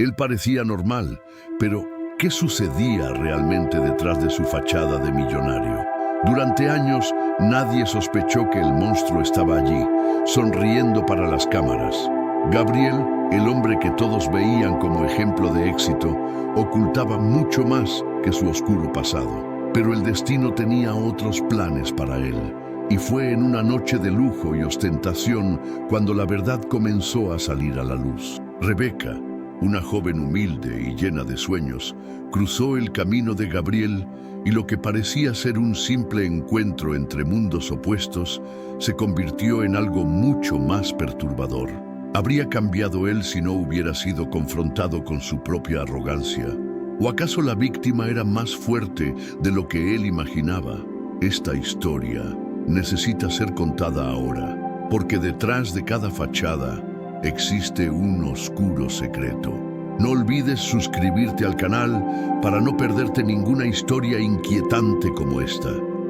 Él parecía normal, pero ¿qué sucedía realmente detrás de su fachada de millonario? Durante años, nadie sospechó que el monstruo estaba allí, sonriendo para las cámaras. Gabriel, el hombre que todos veían como ejemplo de éxito, ocultaba mucho más que su oscuro pasado. Pero el destino tenía otros planes para él, y fue en una noche de lujo y ostentación cuando la verdad comenzó a salir a la luz. Rebeca, una joven humilde y llena de sueños, cruzó el camino de Gabriel y lo que parecía ser un simple encuentro entre mundos opuestos se convirtió en algo mucho más perturbador. ¿Habría cambiado él si no hubiera sido confrontado con su propia arrogancia? ¿O acaso la víctima era más fuerte de lo que él imaginaba? Esta historia necesita ser contada ahora, porque detrás de cada fachada existe un oscuro secreto. No olvides suscribirte al canal para no perderte ninguna historia inquietante como esta.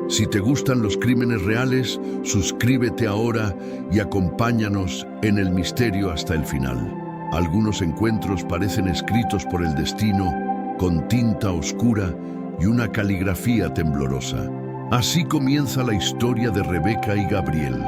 Si te gustan los crímenes reales, suscríbete ahora y acompáñanos en el misterio hasta el final. Algunos encuentros parecen escritos por el destino, con tinta oscura y una caligrafía temblorosa. Así comienza la historia de Rebeca y Gabriel,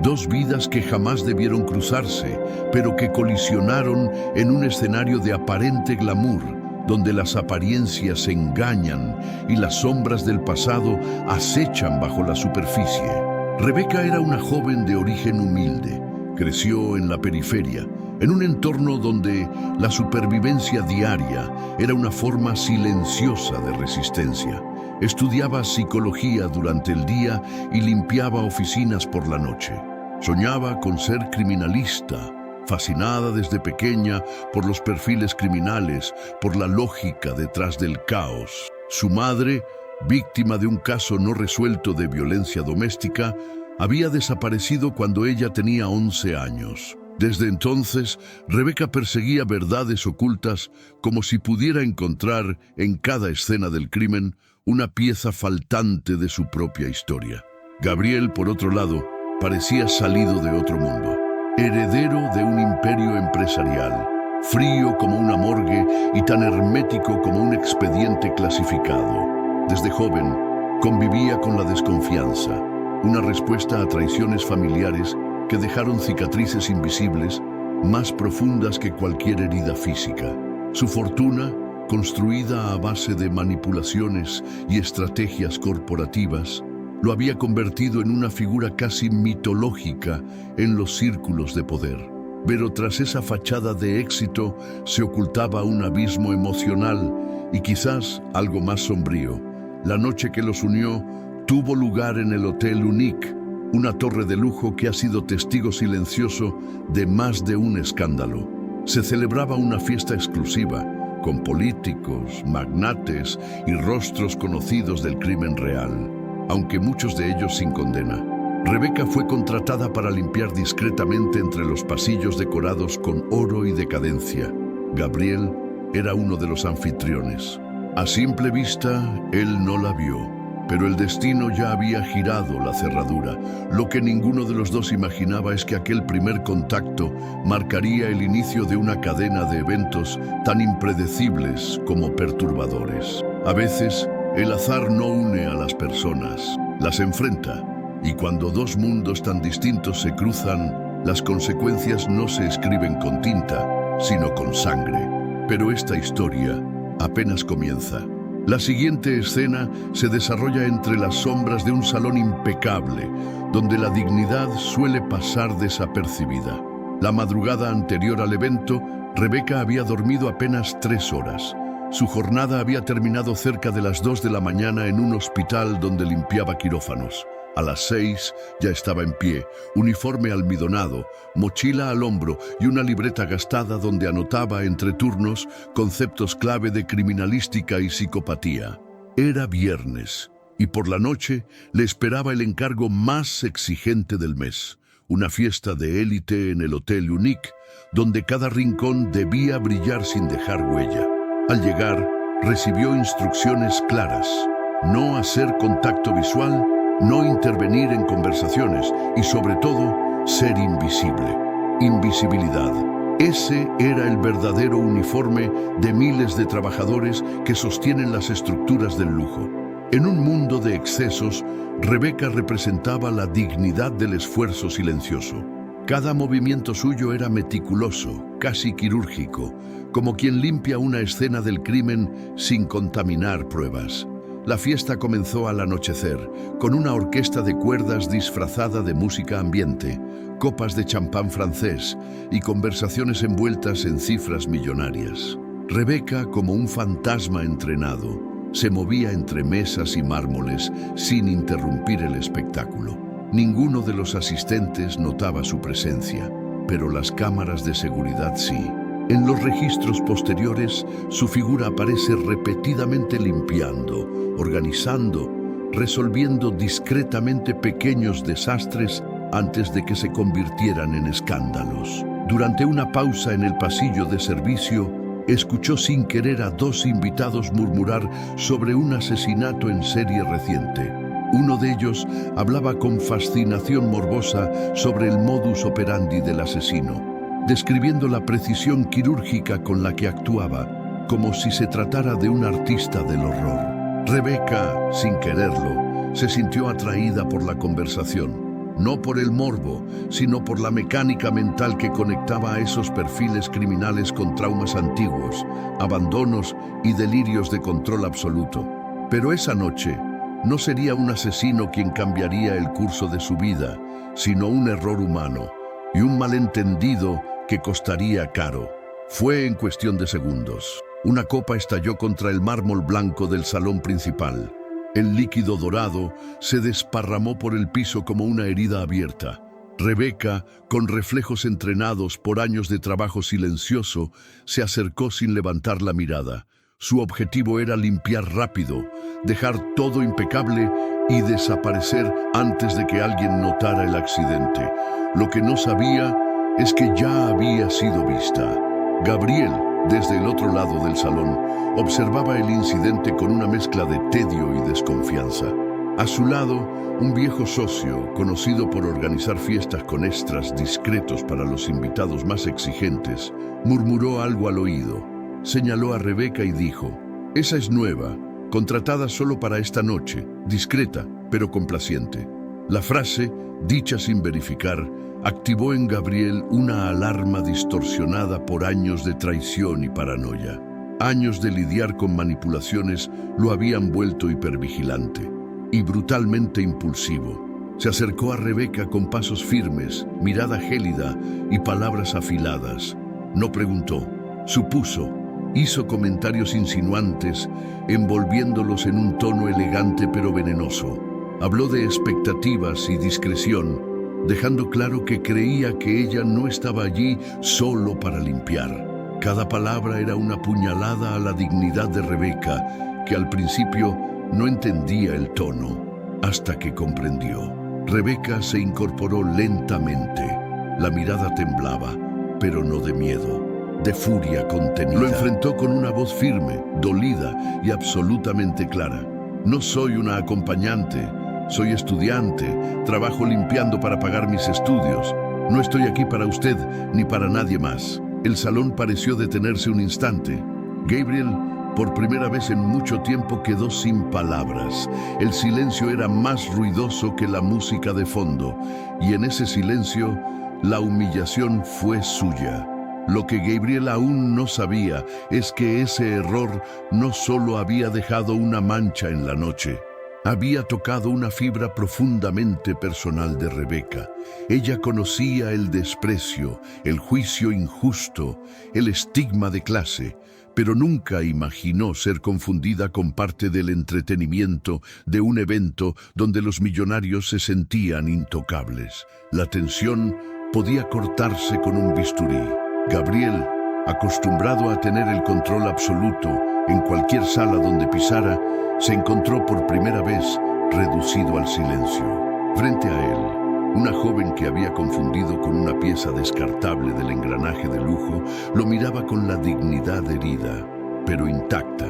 dos vidas que jamás debieron cruzarse, pero que colisionaron en un escenario de aparente glamour, donde las apariencias se engañan y las sombras del pasado acechan bajo la superficie. Rebeca era una joven de origen humilde. Creció en la periferia, en un entorno donde la supervivencia diaria era una forma silenciosa de resistencia. Estudiaba psicología durante el día y limpiaba oficinas por la noche. Soñaba con ser criminalista, fascinada desde pequeña por los perfiles criminales, por la lógica detrás del caos. Su madre, víctima de un caso no resuelto de violencia doméstica, había desaparecido cuando ella tenía 11 años. Desde entonces, Rebeca perseguía verdades ocultas como si pudiera encontrar en cada escena del crimen una pieza faltante de su propia historia. Gabriel, por otro lado, parecía salido de otro mundo, heredero de un imperio empresarial, frío como una morgue y tan hermético como un expediente clasificado. Desde joven, convivía con la desconfianza, una respuesta a traiciones familiares que dejaron cicatrices invisibles más profundas que cualquier herida física. Su fortuna, construida a base de manipulaciones y estrategias corporativas, lo había convertido en una figura casi mitológica en los círculos de poder. Pero tras esa fachada de éxito se ocultaba un abismo emocional y quizás algo más sombrío. La noche que los unió tuvo lugar en el Hotel Unique, una torre de lujo que ha sido testigo silencioso de más de un escándalo. Se celebraba una fiesta exclusiva, con políticos, magnates y rostros conocidos del crimen real, aunque muchos de ellos sin condena. Rebeca fue contratada para limpiar discretamente entre los pasillos decorados con oro y decadencia. Gabriel era uno de los anfitriones. A simple vista, él no la vio, pero el destino ya había girado la cerradura. Lo que ninguno de los dos imaginaba es que aquel primer contacto marcaría el inicio de una cadena de eventos tan impredecibles como perturbadores. A veces, el azar no une a las personas, las enfrenta, y cuando dos mundos tan distintos se cruzan, las consecuencias no se escriben con tinta, sino con sangre. Pero esta historia apenas comienza. La siguiente escena se desarrolla entre las sombras de un salón impecable, donde la dignidad suele pasar desapercibida. La madrugada anterior al evento, Rebeca había dormido apenas 3 horas. Su jornada había terminado cerca de las 2 de la mañana en un hospital donde limpiaba quirófanos. A las 6 ya estaba en pie, uniforme almidonado, mochila al hombro y una libreta gastada donde anotaba entre turnos conceptos clave de criminalística y psicopatía. Era viernes y por la noche le esperaba el encargo más exigente del mes, una fiesta de élite en el Hotel Unique, donde cada rincón debía brillar sin dejar huella. Al llegar, recibió instrucciones claras: no hacer contacto visual, no intervenir en conversaciones y, sobre todo, ser invisible. Invisibilidad. Ese era el verdadero uniforme de miles de trabajadores que sostienen las estructuras del lujo. En un mundo de excesos, Rebeca representaba la dignidad del esfuerzo silencioso. Cada movimiento suyo era meticuloso, casi quirúrgico, como quien limpia una escena del crimen sin contaminar pruebas. La fiesta comenzó al anochecer, con una orquesta de cuerdas disfrazada de música ambiente, copas de champán francés y conversaciones envueltas en cifras millonarias. Rebeca, como un fantasma entrenado, se movía entre mesas y mármoles sin interrumpir el espectáculo. Ninguno de los asistentes notaba su presencia, pero las cámaras de seguridad sí. En los registros posteriores, su figura aparece repetidamente limpiando, organizando, resolviendo discretamente pequeños desastres antes de que se convirtieran en escándalos. Durante una pausa en el pasillo de servicio, escuchó sin querer a dos invitados murmurar sobre un asesinato en serie reciente. Uno de ellos hablaba con fascinación morbosa sobre el modus operandi del asesino, describiendo la precisión quirúrgica con la que actuaba, como si se tratara de un artista del horror. Rebeca, sin quererlo, se sintió atraída por la conversación. No por el morbo, sino por la mecánica mental que conectaba a esos perfiles criminales con traumas antiguos, abandonos y delirios de control absoluto. Pero esa noche no sería un asesino quien cambiaría el curso de su vida, sino un error humano y un malentendido que costaría caro. Fue en cuestión de segundos. Una copa estalló contra el mármol blanco del salón principal. El líquido dorado se desparramó por el piso como una herida abierta. Rebeca, con reflejos entrenados por años de trabajo silencioso, se acercó sin levantar la mirada. Su objetivo era limpiar rápido, dejar todo impecable y desaparecer antes de que alguien notara el accidente. Lo que no sabía es que ya había sido vista. Gabriel, desde el otro lado del salón, observaba el incidente con una mezcla de tedio y desconfianza. A su lado, un viejo socio, conocido por organizar fiestas con extras discretos para los invitados más exigentes, murmuró algo al oído. Señaló a Rebeca y dijo: «Esa es nueva, contratada solo para esta noche, discreta, pero complaciente». La frase, dicha sin verificar, activó en Gabriel una alarma distorsionada por años de traición y paranoia. Años de lidiar con manipulaciones lo habían vuelto hipervigilante y brutalmente impulsivo. Se acercó a Rebeca con pasos firmes, mirada gélida y palabras afiladas. No preguntó, supuso. Hizo comentarios insinuantes, envolviéndolos en un tono elegante pero venenoso. Habló de expectativas y discreción, dejando claro que creía que ella no estaba allí solo para limpiar. Cada palabra era una puñalada a la dignidad de Rebeca, que al principio no entendía el tono, hasta que comprendió. Rebeca se incorporó lentamente. La mirada temblaba, pero no de miedo, de furia contenida. Lo enfrentó con una voz firme, dolida y absolutamente clara. «No soy una acompañante. Soy estudiante, trabajo limpiando para pagar mis estudios. No estoy aquí para usted ni para nadie más». El salón pareció detenerse un instante. Gabriel, por primera vez en mucho tiempo, quedó sin palabras. El silencio era más ruidoso que la música de fondo, y en ese silencio, la humillación fue suya. Lo que Gabriel aún no sabía es que ese error no solo había dejado una mancha en la noche, había tocado una fibra profundamente personal de Rebeca. Ella conocía el desprecio, el juicio injusto, el estigma de clase, pero nunca imaginó ser confundida con parte del entretenimiento de un evento donde los millonarios se sentían intocables. La tensión podía cortarse con un bisturí. Gabriel, acostumbrado a tener el control absoluto en cualquier sala donde pisara, se encontró por primera vez reducido al silencio. Frente a él, una joven que había confundido con una pieza descartable del engranaje de lujo, lo miraba con la dignidad herida, pero intacta.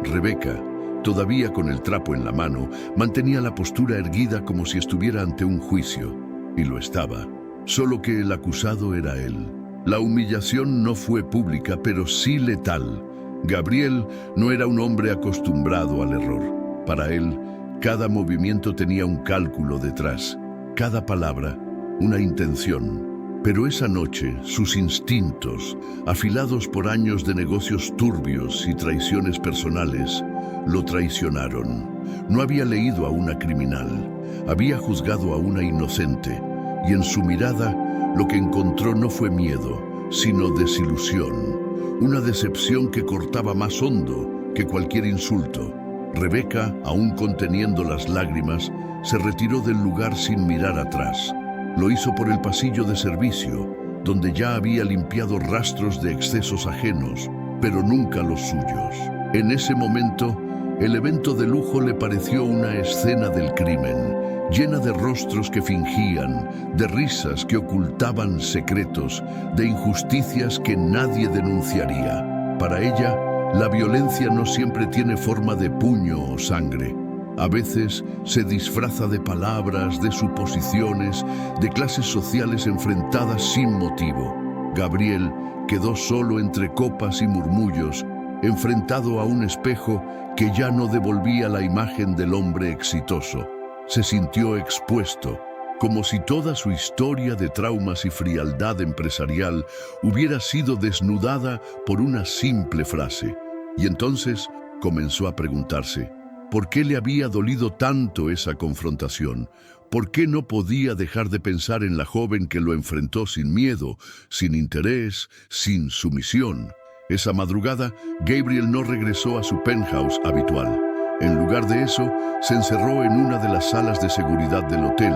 Rebeca, todavía con el trapo en la mano, mantenía la postura erguida como si estuviera ante un juicio, y lo estaba, solo que el acusado era él. La humillación no fue pública, pero sí letal. Gabriel no era un hombre acostumbrado al error. Para él, cada movimiento tenía un cálculo detrás, cada palabra, una intención. Pero esa noche, sus instintos, afilados por años de negocios turbios y traiciones personales, lo traicionaron. No había leído a una criminal, había juzgado a una inocente, y en su mirada lo que encontró no fue miedo, sino desilusión. Una decepción que cortaba más hondo que cualquier insulto. Rebeca, aún conteniendo las lágrimas, se retiró del lugar sin mirar atrás. Lo hizo por el pasillo de servicio, donde ya había limpiado rastros de excesos ajenos, pero nunca los suyos. En ese momento, el evento de lujo le pareció una escena del crimen, llena de rostros que fingían, de risas que ocultaban secretos, de injusticias que nadie denunciaría. Para ella, la violencia no siempre tiene forma de puño o sangre. A veces se disfraza de palabras, de suposiciones, de clases sociales enfrentadas sin motivo. Gabriel quedó solo entre copas y murmullos, enfrentado a un espejo que ya no devolvía la imagen del hombre exitoso. Se sintió expuesto, como si toda su historia de traumas y frialdad empresarial hubiera sido desnudada por una simple frase. Y entonces comenzó a preguntarse, ¿por qué le había dolido tanto esa confrontación? ¿Por qué no podía dejar de pensar en la joven que lo enfrentó sin miedo, sin interés, sin sumisión? Esa madrugada, Gabriel no regresó a su penthouse habitual. En lugar de eso, se encerró en una de las salas de seguridad del hotel,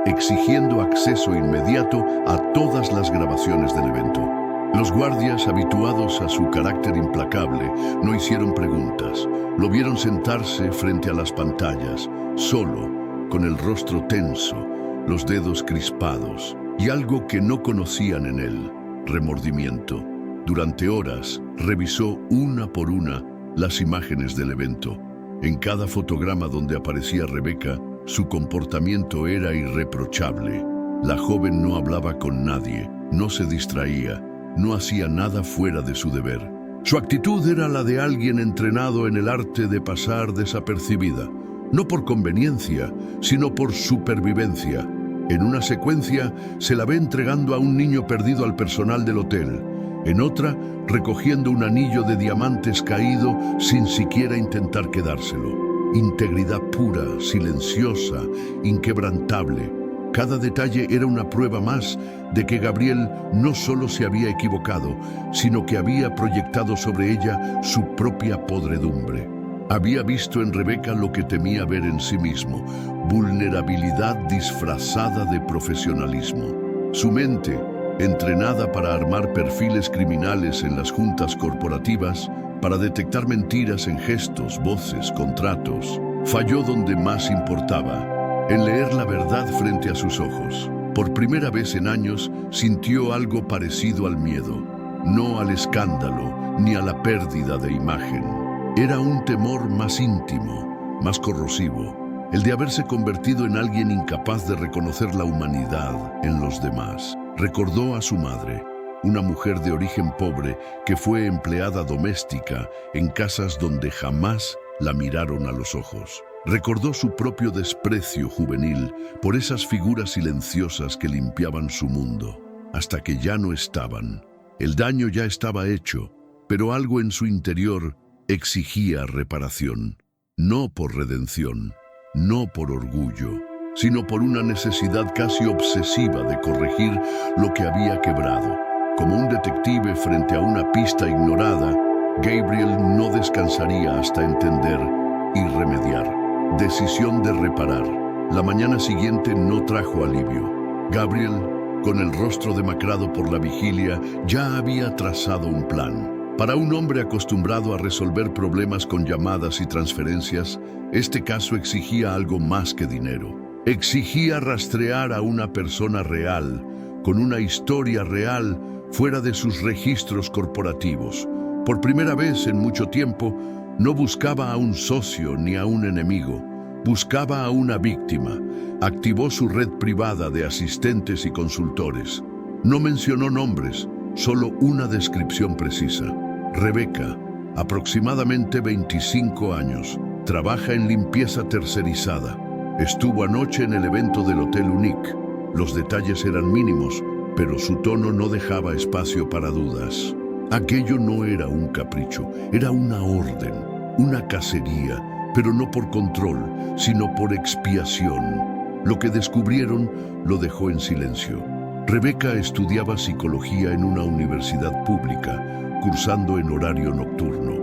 exigiendo acceso inmediato a todas las grabaciones del evento. Los guardias, habituados a su carácter implacable, no hicieron preguntas. Lo vieron sentarse frente a las pantallas, solo, con el rostro tenso, los dedos crispados, y algo que no conocían en él, remordimiento. Durante horas, revisó una por una las imágenes del evento. En cada fotograma donde aparecía Rebeca, su comportamiento era irreprochable. La joven no hablaba con nadie, no se distraía, no hacía nada fuera de su deber. Su actitud era la de alguien entrenado en el arte de pasar desapercibida, no por conveniencia, sino por supervivencia. En una secuencia se la ve entregando a un niño perdido al personal del hotel. En otra, recogiendo un anillo de diamantes caído sin siquiera intentar quedárselo. Integridad pura, silenciosa, inquebrantable. Cada detalle era una prueba más de que Gabriel no solo se había equivocado, sino que había proyectado sobre ella su propia podredumbre. Había visto en Rebeca lo que temía ver en sí mismo, vulnerabilidad disfrazada de profesionalismo. Su mente, entrenada para armar perfiles criminales en las juntas corporativas, para detectar mentiras en gestos, voces, contratos, falló donde más importaba, en leer la verdad frente a sus ojos. Por primera vez en años sintió algo parecido al miedo, no al escándalo ni a la pérdida de imagen. Era un temor más íntimo, más corrosivo, el de haberse convertido en alguien incapaz de reconocer la humanidad en los demás. Recordó a su madre, una mujer de origen pobre que fue empleada doméstica en casas donde jamás la miraron a los ojos. Recordó su propio desprecio juvenil por esas figuras silenciosas que limpiaban su mundo, hasta que ya no estaban. El daño ya estaba hecho, pero algo en su interior exigía reparación, no por redención, no por orgullo, sino por una necesidad casi obsesiva de corregir lo que había quebrado. Como un detective frente a una pista ignorada, Gabriel no descansaría hasta entender y remediar. Decisión de reparar. La mañana siguiente no trajo alivio. Gabriel, con el rostro demacrado por la vigilia, ya había trazado un plan. Para un hombre acostumbrado a resolver problemas con llamadas y transferencias, este caso exigía algo más que dinero. Exigía rastrear a una persona real, con una historia real, fuera de sus registros corporativos. Por primera vez en mucho tiempo, no buscaba a un socio ni a un enemigo, buscaba a una víctima. Activó su red privada de asistentes y consultores. No mencionó nombres, solo una descripción precisa. Rebeca, aproximadamente 25 años, trabaja en limpieza tercerizada. Estuvo anoche en el evento del Hotel Unique. Los detalles eran mínimos, pero su tono no dejaba espacio para dudas. Aquello no era un capricho, era una orden, una cacería, pero no por control, sino por expiación. Lo que descubrieron lo dejó en silencio. Rebeca estudiaba psicología en una universidad pública, cursando en horario nocturno.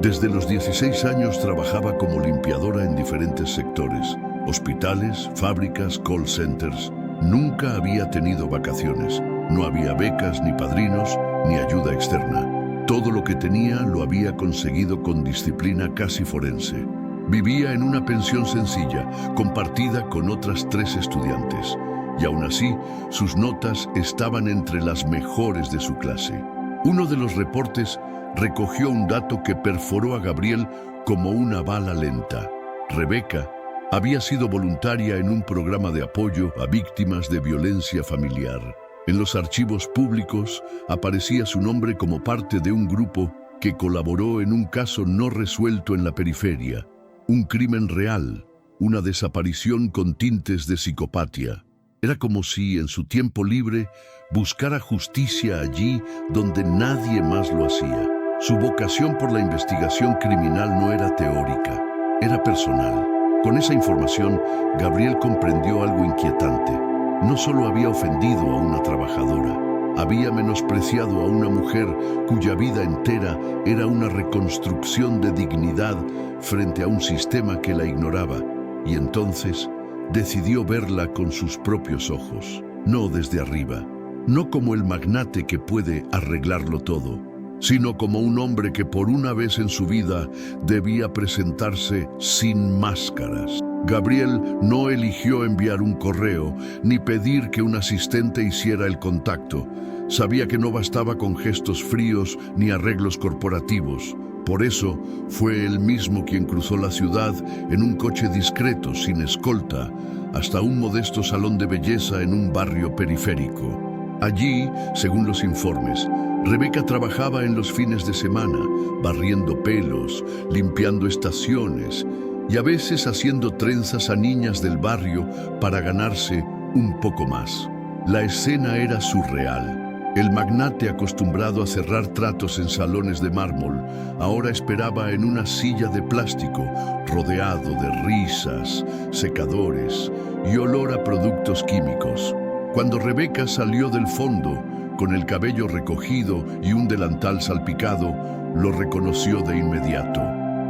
Desde los 16 años trabajaba como limpiadora en diferentes sectores, hospitales, fábricas, call centers. Nunca había tenido vacaciones, no había becas ni padrinos, ni ayuda externa. Todo lo que tenía lo había conseguido con disciplina casi forense. Vivía en una pensión sencilla, compartida con otras 3 estudiantes, y aún así, sus notas estaban entre las mejores de su clase. Uno de los reportes recogió un dato que perforó a Gabriel como una bala lenta. Rebeca había sido voluntaria en un programa de apoyo a víctimas de violencia familiar. En los archivos públicos aparecía su nombre como parte de un grupo que colaboró en un caso no resuelto en la periferia. Un crimen real, una desaparición con tintes de psicopatía. Era como si, en su tiempo libre, buscara justicia allí donde nadie más lo hacía. Su vocación por la investigación criminal no era teórica, era personal. Con esa información, Gabriel comprendió algo inquietante. No solo había ofendido a una trabajadora, había menospreciado a una mujer cuya vida entera era una reconstrucción de dignidad frente a un sistema que la ignoraba. Y entonces decidió verla con sus propios ojos, no desde arriba, no como el magnate que puede arreglarlo todo, sino como un hombre que por una vez en su vida debía presentarse sin máscaras. Gabriel no eligió enviar un correo ni pedir que un asistente hiciera el contacto. Sabía que no bastaba con gestos fríos ni arreglos corporativos. Por eso fue él mismo quien cruzó la ciudad en un coche discreto, sin escolta, hasta un modesto salón de belleza en un barrio periférico. Allí, según los informes, Rebeca trabajaba en los fines de semana, barriendo pelos, limpiando estaciones y a veces haciendo trenzas a niñas del barrio para ganarse un poco más. La escena era surreal. El magnate, acostumbrado a cerrar tratos en salones de mármol, ahora esperaba en una silla de plástico, rodeado de risas, secadores y olor a productos químicos. Cuando Rebeca salió del fondo, con el cabello recogido y un delantal salpicado, lo reconoció de inmediato,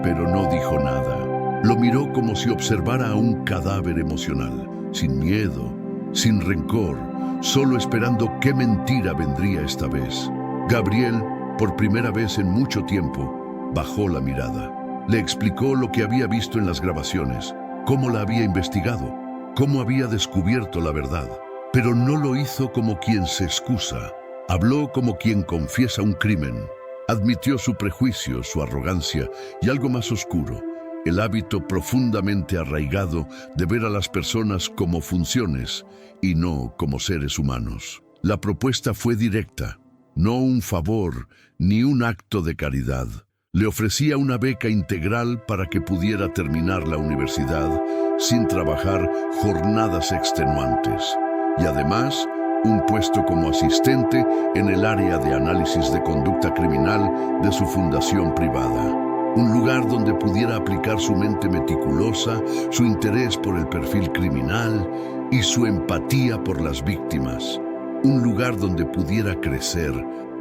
pero no dijo nada. Lo miró como si observara a un cadáver emocional, sin miedo, sin rencor, solo esperando qué mentira vendría esta vez. Gabriel, por primera vez en mucho tiempo, bajó la mirada. Le explicó lo que había visto en las grabaciones, cómo la había investigado, cómo había descubierto la verdad. Pero no lo hizo como quien se excusa. Habló como quien confiesa un crimen. Admitió su prejuicio, su arrogancia y algo más oscuro, el hábito profundamente arraigado de ver a las personas como funciones y no como seres humanos. La propuesta fue directa, no un favor ni un acto de caridad. Le ofrecía una beca integral para que pudiera terminar la universidad sin trabajar jornadas extenuantes. Y además, un puesto como asistente en el área de análisis de conducta criminal de su fundación privada. Un lugar donde pudiera aplicar su mente meticulosa, su interés por el perfil criminal y su empatía por las víctimas. Un lugar donde pudiera crecer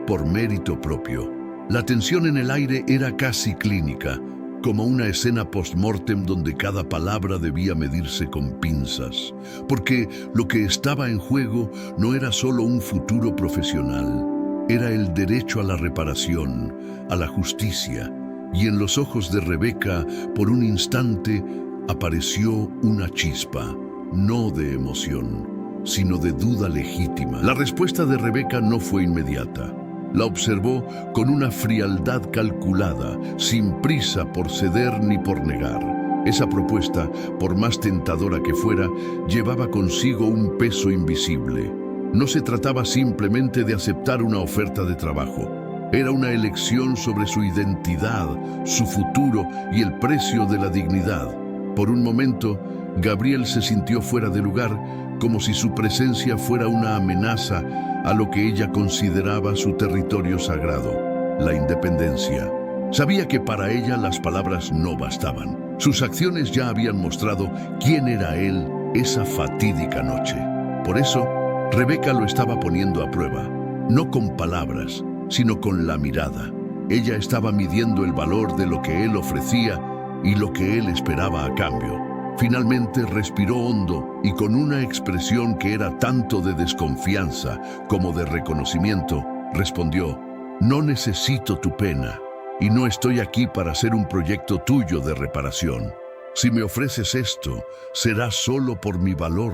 por mérito propio. La tensión en el aire era casi clínica, como una escena post-mortem donde cada palabra debía medirse con pinzas, porque lo que estaba en juego no era solo un futuro profesional, era el derecho a la reparación, a la justicia, y en los ojos de Rebeca, por un instante, apareció una chispa, no de emoción, sino de duda legítima. La respuesta de Rebeca no fue inmediata. La observó con una frialdad calculada, sin prisa por ceder ni por negar. Esa propuesta, por más tentadora que fuera, llevaba consigo un peso invisible. No se trataba simplemente de aceptar una oferta de trabajo. Era una elección sobre su identidad, su futuro y el precio de la dignidad. Por un momento, Gabriel se sintió fuera de lugar, como si su presencia fuera una amenaza a lo que ella consideraba su territorio sagrado, la independencia. Sabía que para ella las palabras no bastaban. Sus acciones ya habían mostrado quién era él esa fatídica noche. Por eso, Rebeca lo estaba poniendo a prueba, no con palabras, sino con la mirada. Ella estaba midiendo el valor de lo que él ofrecía y lo que él esperaba a cambio. Finalmente respiró hondo y con una expresión que era tanto de desconfianza como de reconocimiento, respondió: «No necesito tu pena y no estoy aquí para hacer un proyecto tuyo de reparación. Si me ofreces esto, será solo por mi valor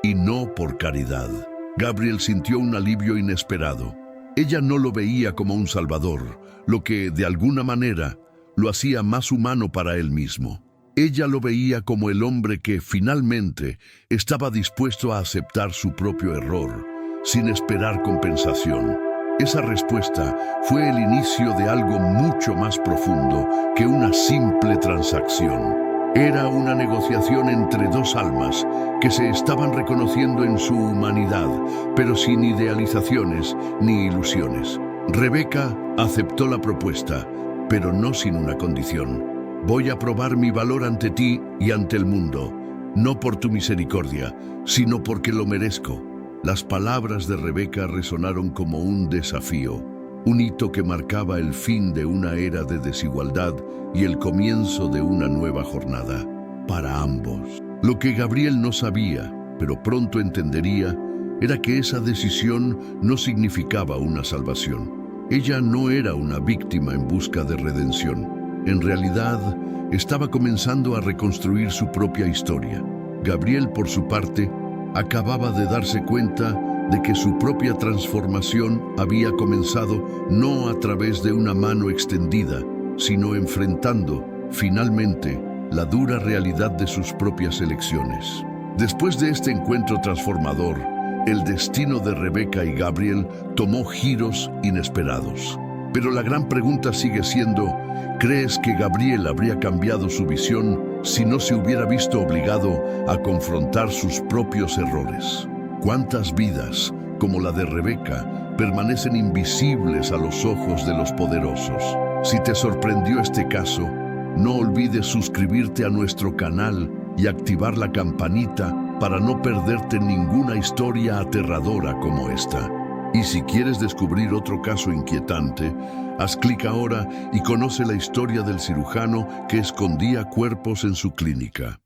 y no por caridad». Gabriel sintió un alivio inesperado. Ella no lo veía como un salvador, lo que, de alguna manera, lo hacía más humano para él mismo. Ella lo veía como el hombre que, finalmente, estaba dispuesto a aceptar su propio error, sin esperar compensación. Esa respuesta fue el inicio de algo mucho más profundo que una simple transacción. Era una negociación entre dos almas que se estaban reconociendo en su humanidad, pero sin idealizaciones ni ilusiones. Rebeca aceptó la propuesta, pero no sin una condición. «Voy a probar mi valor ante ti y ante el mundo, no por tu misericordia, sino porque lo merezco». Las palabras de Rebeca resonaron como un desafío, un hito que marcaba el fin de una era de desigualdad y el comienzo de una nueva jornada para ambos. Lo que Gabriel no sabía, pero pronto entendería, era que esa decisión no significaba una salvación. Ella no era una víctima en busca de redención. En realidad, estaba comenzando a reconstruir su propia historia. Gabriel, por su parte, acababa de darse cuenta de que su propia transformación había comenzado no a través de una mano extendida, sino enfrentando, finalmente, la dura realidad de sus propias elecciones. Después de este encuentro transformador, el destino de Rebeca y Gabriel tomó giros inesperados. Pero la gran pregunta sigue siendo: ¿crees que Gabriel habría cambiado su visión si no se hubiera visto obligado a confrontar sus propios errores? ¿Cuántas vidas, como la de Rebeca, permanecen invisibles a los ojos de los poderosos? Si te sorprendió este caso, no olvides suscribirte a nuestro canal y activar la campanita para no perderte ninguna historia aterradora como esta. Y si quieres descubrir otro caso inquietante, haz clic ahora y conoce la historia del cirujano que escondía cuerpos en su clínica.